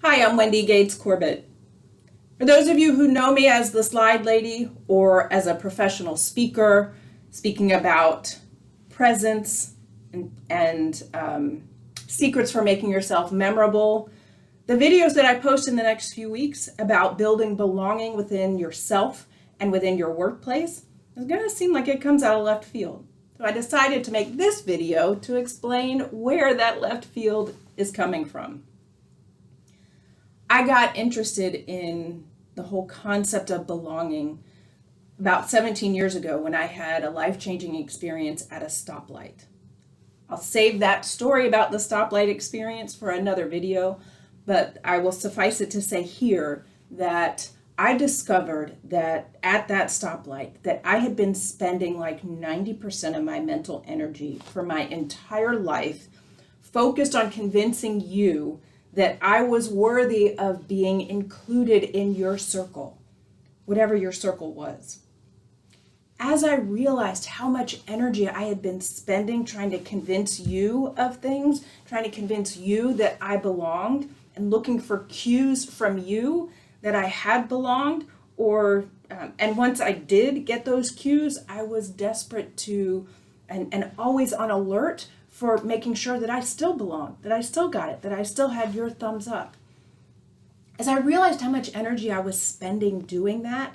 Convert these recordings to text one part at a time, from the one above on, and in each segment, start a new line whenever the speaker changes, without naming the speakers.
Hi, I'm Wendy Gates Corbett. For those of you who know me as the Slide Lady or as a professional speaker, speaking about presence and secrets for making yourself memorable, the videos that I post in the next few weeks about building belonging within yourself and within your workplace is going to seem like it comes out of left field. So I decided to make this video to explain where that left field is coming from. I got interested in the whole concept of belonging about 17 years ago when I had a life-changing experience at a stoplight. I'll save that story about the stoplight experience for another video, but I will suffice it to say here that I discovered that at that stoplight that I had been spending like 90% of my mental energy for my entire life focused on convincing you that I was worthy of being included in your circle, whatever your circle was. As I realized how much energy I had been spending trying to convince you of things, trying to convince you that I belonged, and looking for cues from you that I had belonged, and once I did get those cues, I was desperate to and always on alert for making sure that I still belonged, that I still got it, that I still had your thumbs up. As I realized how much energy I was spending doing that,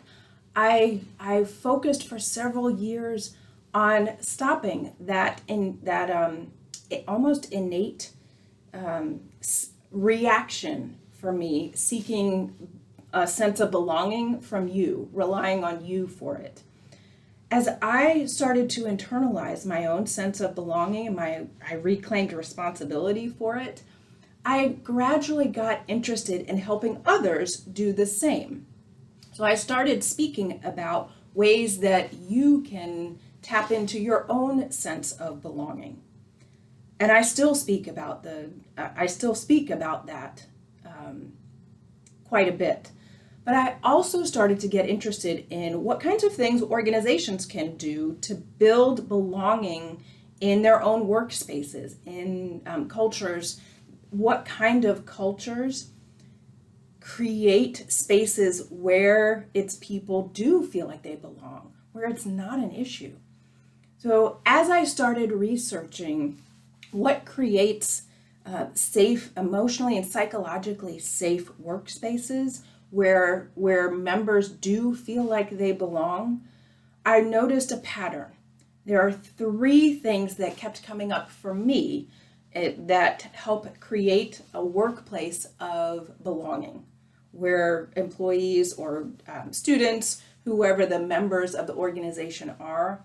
I focused for several years on stopping that almost innate reaction for me, seeking a sense of belonging from you, relying on you for it. As I started to internalize my own sense of belonging and I reclaimed responsibility for it, I gradually got interested in helping others do the same. So I started speaking about ways that you can tap into your own sense of belonging. And I still speak about that quite a bit. But I also started to get interested in what kinds of things organizations can do to build belonging in their own workspaces, in cultures. What kind of cultures create spaces where its people do feel like they belong, where it's not an issue. So as I started researching what creates safe, emotionally and psychologically safe workspaces, where members do feel like they belong, I noticed a pattern. There are three things that kept coming up for me that help create a workplace of belonging, where employees or students, whoever the members of the organization are,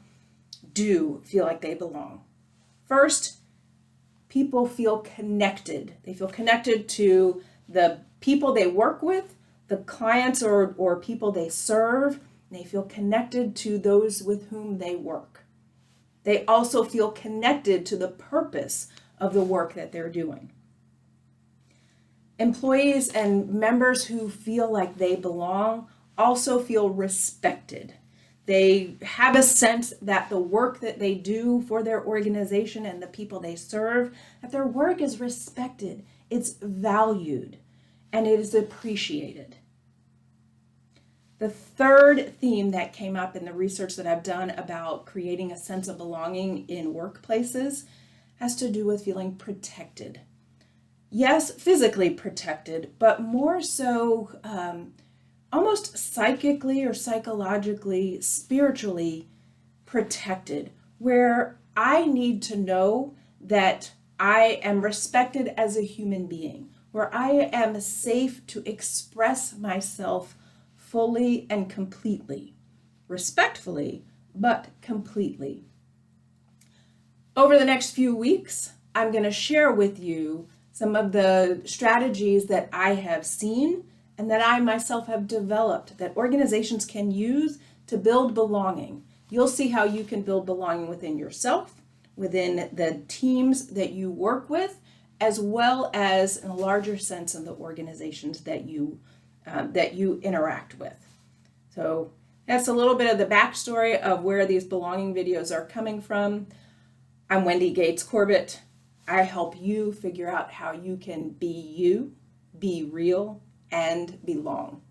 do feel like they belong. First, people feel connected. They feel connected to the people they work with, the clients or people they serve. They feel connected to those with whom they work. They also feel connected to the purpose of the work that they're doing. Employees and members who feel like they belong also feel respected. They have a sense that the work that they do for their organization and the people they serve, that their work is respected, it's valued, and it is appreciated. The third theme that came up in the research that I've done about creating a sense of belonging in workplaces has to do with feeling protected. Yes, physically protected, but more so almost psychically or psychologically, spiritually protected, where I need to know that I am respected as a human being, where I am safe to express myself fully and completely, respectfully, but completely. Over the next few weeks, I'm going to share with you some of the strategies that I have seen and that I myself have developed that organizations can use to build belonging. You'll see how you can build belonging within yourself, within the teams that you work with, as well as in a larger sense in the organizations that you interact with. So that's a little bit of the backstory of where these belonging videos are coming from. I'm Wendy Gates Corbett. I help you figure out how you can be you be real, and belong.